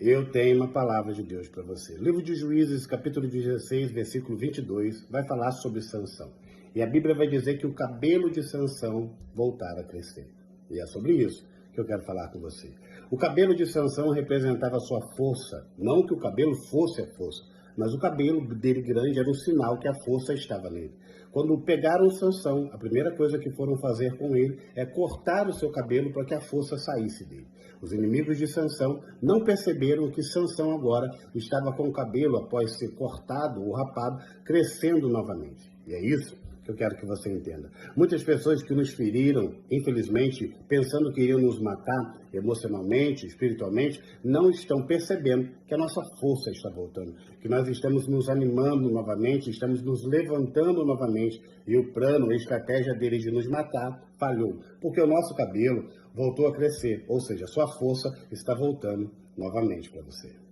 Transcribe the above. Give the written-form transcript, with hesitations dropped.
Eu tenho uma palavra de Deus para você. Livro de Juízes, capítulo 16, versículo 22, vai falar sobre Sansão. E a Bíblia vai dizer que o cabelo de Sansão voltara a crescer. E é sobre isso que eu quero falar com você. O cabelo de Sansão representava a sua força. Não que o cabelo fosse a força, mas o cabelo dele grande era um sinal que a força estava nele. Quando pegaram Sansão, a primeira coisa que foram fazer com ele é cortar o seu cabelo para que a força saísse dele. Os inimigos de Sansão não perceberam que Sansão agora estava com o cabelo, após ser cortado ou rapado, crescendo novamente. E é isso que eu quero que você entenda. Muitas pessoas que nos feriram, infelizmente, pensando que iriam nos matar emocionalmente, espiritualmente, não estão percebendo que a nossa força está voltando, que nós estamos nos animando novamente, estamos nos levantando novamente, e o plano, a estratégia deles de nos matar falhou, porque o nosso cabelo voltou a crescer, ou seja, a sua força está voltando novamente para você.